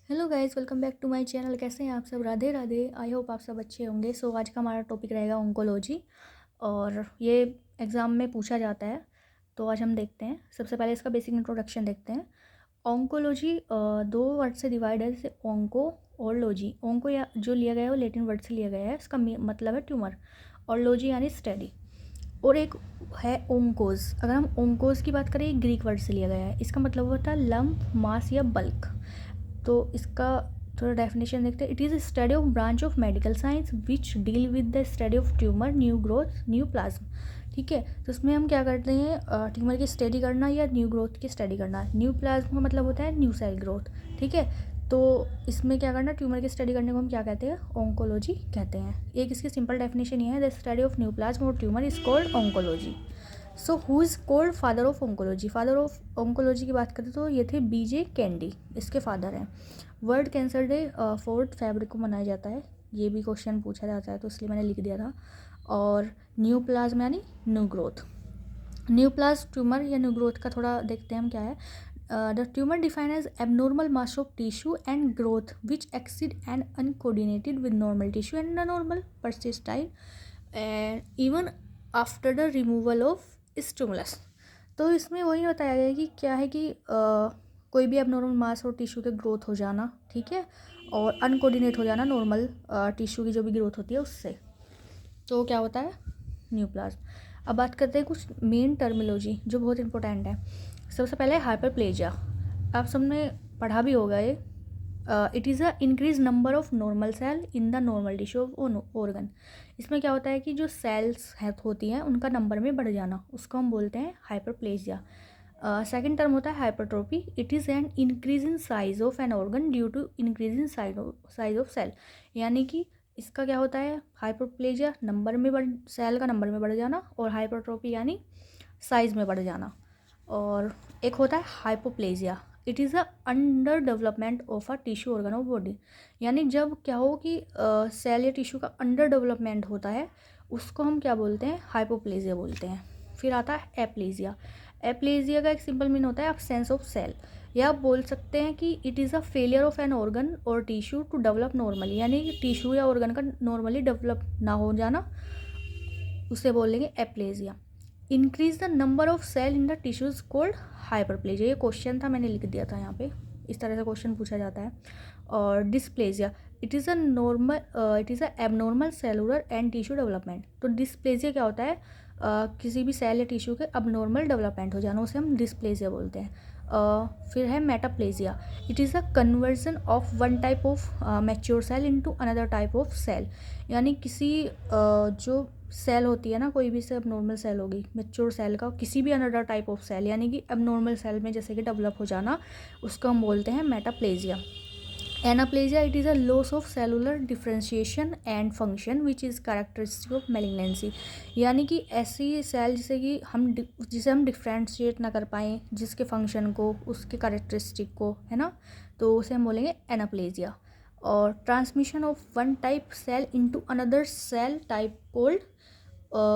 Hello guys, welcome back to my channel. कैसे हैं आप सब? राधे राधे। आई होप आप सब अच्छे होंगे। सो आज का हमारा टॉपिक रहेगा ऑन्कोलॉजी, और ये एग्ज़ाम में पूछा जाता है। तो आज हम देखते हैं। सबसे पहले इसका बेसिक इंट्रोडक्शन देखते हैं। ऑन्कोलॉजी दो वर्ड से डिवाइड है, जैसे ऑन्को और लॉजी। ऑन्को या जो लिया गया है वो लैटिन वर्ड से लिया गया है, इसका मतलब है ट्यूमर, और लॉजी यानी स्टडी। और एक है ओंकोज। अगर हम ओंकोज की बात करें, ग्रीक वर्ड से लिया गया है, इसका मतलब होता है लंप, मास या बल्क। तो इसका थोड़ा डेफिनेशन देखते हैं। It is study of branch of medical science which deal with the study of tumour, new growth, new plasm. ठीक है, तो इसमें हम क्या करते हैं, ट्यूमर की स्टडी करना या न्यू ग्रोथ की स्टडी करना। न्यू प्लाज्म का मतलब होता है न्यू सेल ग्रोथ। ठीक है, तो इसमें क्या करना, ट्यूमर की स्टडी करने को हम क्या कहते हैं, ऑन्कोलॉजी कहते हैं। एक इसकी सिंपल डेफिनेशन ये है, the study of neoplasm और tumour is called oncology. So who is called father of oncology. Father of oncology की बात करें तो ये थे BJ कैंडी, इसके फादर हैं। वर्ल्ड कैंसर डे 4 फरवरी को मनाया जाता है। ये भी क्वेश्चन पूछा जाता है तो इसलिए मैंने लिख दिया था। और न्यू प्लाज्म यानी new growth. Neoplasm tumour या न्यू ग्रोथ का थोड़ा देखते हैं हम क्या है। The tumour defined as abnormal mass of tissue and growth which exceed and uncoordinated with normal tissue and normal persistent and even after the removal of stimulus. तो इसमें वही बताया गया है कि क्या है कि कोई भी एबनॉर्मल मास और टिश्यू के ग्रोथ हो जाना, ठीक है, और अनकोऑर्डिनेट हो जाना नॉर्मल टिश्यू की जो भी ग्रोथ होती है उससे, तो क्या होता है, न्यू प्लाज्म। अब बात करते हैं कुछ मेन टर्मिनोलॉजी जो बहुत इंपॉर्टेंट है। सबसे पहले हाइपरप्लेजिया, आप सबने पढ़ा भी होगा ये। It is a increase number of normal cell in the normal tissue of organ. इसमें क्या होता है कि जो सेल्स होती हैं उनका नंबर में बढ़ जाना, उसको हम बोलते हैं हाइपरप्लेजिया। सेकेंड टर्म होता है hypertrophy. It is an increase in size of an organ due to increase in size of cell. यानी कि इसका क्या होता है, हाइपरप्लेजिया नंबर में सेल का नंबर में बढ़ जाना, और हाइपरट्रोफी यानी साइज में बढ़ जाना। और एक होता है hypoplasia. It is a under development of a tissue organ of body. यानी जब क्या हो कि सेल या टिश्यू का अंडर डेवलपमेंट होता है, उसको हम क्या बोलते हैं, हाइपोप्लेजिया बोलते हैं। फिर आता है एप्लेजिया। एप्लेजिया का एक सिंपल मीन होता है एब्सेंस ऑफ सेल, या आप बोल सकते हैं कि it is a failure of an organ और टिश्यू टू डेवलप नॉर्मली। यानी कि टिश्यू या ऑर्गन का नॉर्मली डेवलप ना हो जाना, उसे बोलेंगे aplasia. Increase the number of cell in the tissues called hyperplasia. ये क्वेश्चन था, मैंने लिख दिया था यहाँ पे, इस तरह से क्वेश्चन पूछा जाता है। और dysplasia, it is a abnormal cellular and tissue development. तो डिस्प्लेजिया क्या होता है, किसी भी सेल या टिश्यू के अबनॉर्मल डेवलपमेंट हो जाना, उसे हम डिस्प्लेजिया बोलते हैं। फिर है metaplasia. It is a conversion of one type of mature cell into another type of cell. यानी किसी जो सेल होती है ना, कोई भी से अबनॉर्मल सेल होगी, मैच्योर सेल का किसी भी अनदर टाइप ऑफ सेल, यानी कि अबनॉर्मल सेल में जैसे कि डेवलप हो जाना, उसको हम बोलते हैं metaplasia. Anaplasia, it is a loss of cellular differentiation and function which is characteristic of malignancy. यानी कि ऐसी सेल जिसे हम डिफ्रेंशिएट ना कर पाएँ, जिसके फंक्शन को, उसके कैरेक्टरिस्टिक को, है ना, तो उसे हम बोलेंगे एनाप्लेजिया। और transmission of one type cell into another cell type called,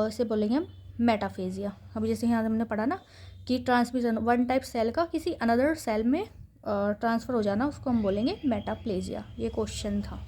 इसे बोलेंगे हम मेटाफेजिया। अभी जैसे यहाँ हमने पढ़ा ना कि ट्रांसमिशन वन टाइप सेल का किसी अनदर सेल में ट्रांसफ़र हो जाना, उसको हम बोलेंगे मेटाप्लेजिया। ये क्वेश्चन था।